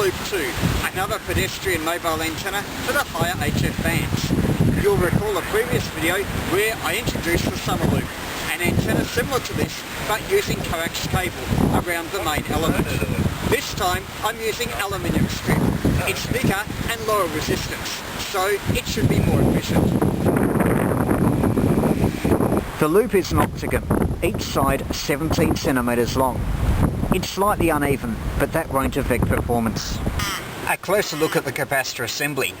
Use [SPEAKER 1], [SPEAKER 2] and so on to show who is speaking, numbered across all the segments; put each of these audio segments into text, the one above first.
[SPEAKER 1] SummerLoop II, another pedestrian mobile antenna for the higher HF bands. You'll recall a previous video where I introduced the SummerLoop, an antenna similar to this but using coax cable around the main element. This time I'm using aluminium strip. It's thicker and lower resistance, so it should be more efficient. The loop is an octagon, each side 17 centimetres long. It's slightly uneven, but that won't affect performance. A closer look at the capacitor assembly.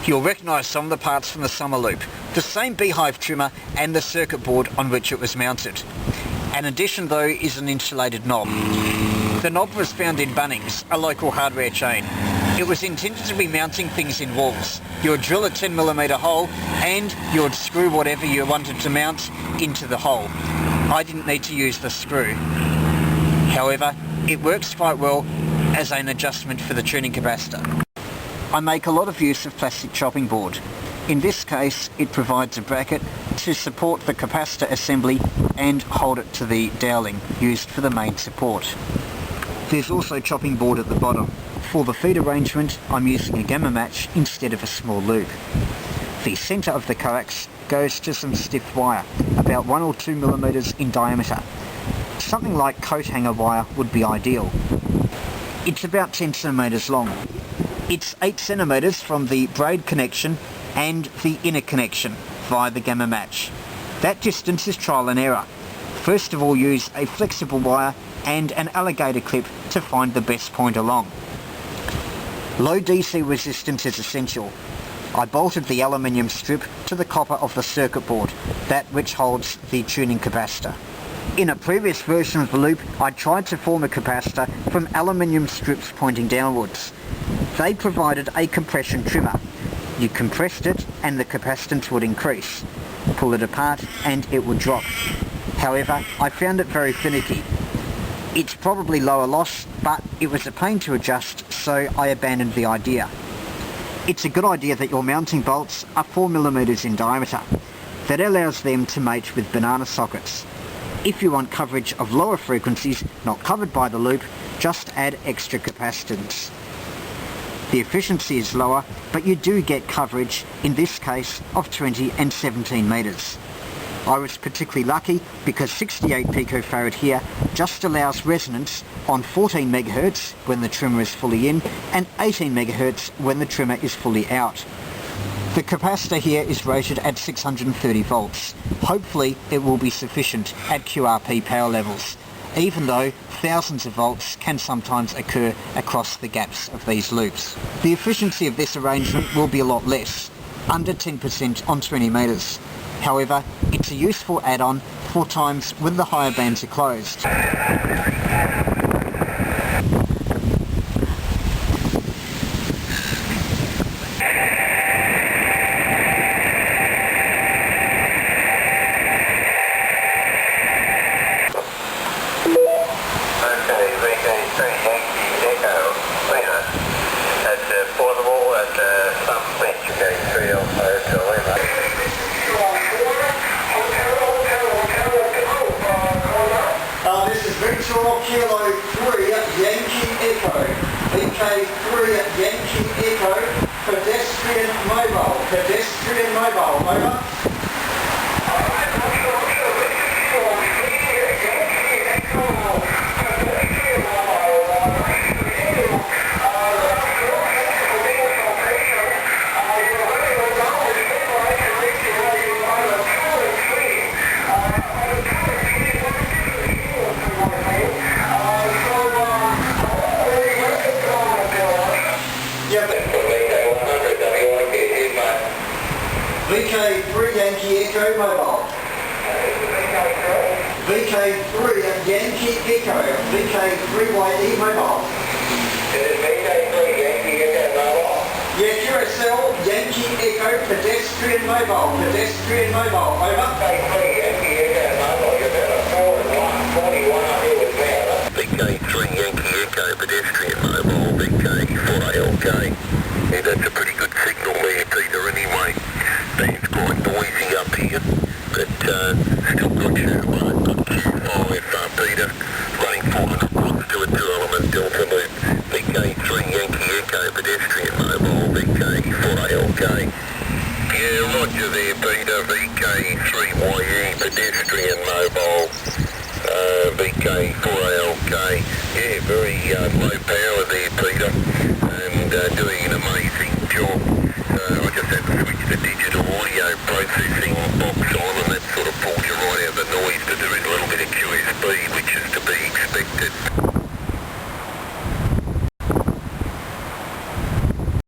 [SPEAKER 1] You'll recognise some of the parts from the SummerLoop, the same beehive trimmer and the circuit board on which it was mounted. An addition though is an insulated knob. The knob was found in Bunnings, a local hardware chain. It was intended to be mounting things in walls. You would drill a 10mm hole and you would screw whatever you wanted to mount into the hole. I didn't need to use the screw. However, it works quite well as an adjustment for the tuning capacitor. I make a lot of use of plastic chopping board. In this case, it provides a bracket to support the capacitor assembly and hold it to the dowling used for the main support. There's also chopping board at the bottom. For the feed arrangement, I'm using a gamma match instead of a small loop. The centre of the coax goes to some stiff wire, about 1 or 2 millimeters in diameter. Something like coat hanger wire would be ideal. It's about 10 centimeters long. It's 8 centimeters from the braid connection and the inner connection via the gamma match. That distance is trial and error. First of all, use a flexible wire and an alligator clip to find the best point along. Low DC resistance is essential. I bolted the aluminium strip to the copper of the circuit board, that which holds the tuning capacitor. In a previous version of the loop, I tried to form a capacitor from aluminium strips pointing downwards. They provided a compression trimmer. You compressed it and the capacitance would increase. Pull it apart and it would drop. However, I found it very finicky. It's probably lower loss, but it was a pain to adjust, so I abandoned the idea. It's a good idea that your mounting bolts are 4mm in diameter. That allows them to mate with banana sockets. If you want coverage of lower frequencies not covered by the loop, just add extra capacitance. The efficiency is lower, but you do get coverage, in this case, of 20 and 17 meters. I was particularly lucky because 68 picofarad here just allows resonance on 14 MHz when the trimmer is fully in and 18 MHz when the trimmer is fully out. The capacitor here is rated at 630 volts. Hopefully it will be sufficient at QRP power levels, even though thousands of volts can sometimes occur across the gaps of these loops. The efficiency of this arrangement will be a lot less, under 10% on 20 meters. However, it's a useful add-on for times when the higher bands are closed.
[SPEAKER 2] Kilo 3 Yankee Echo, VK3 Yankee Echo, pedestrian mobile, over. VK3 Yankee Echo mobile. VK3 Yankee Echo, VK3YE mobile.
[SPEAKER 3] VK3 Yankee Echo mobile?
[SPEAKER 2] Yeah, QSL Yankee Echo pedestrian mobile, over.
[SPEAKER 3] VK3 Yankee Echo mobile, you're about a 41 up here with power. VK3 Yankee Echo pedestrian mobile, VK4ALK. Yeah, that's a pretty good signal there, Peter, anyway. It's quite noisy up here, but still good Q5, Peter, running 400 watts to a 2-element delta loop, VK3 Road 26.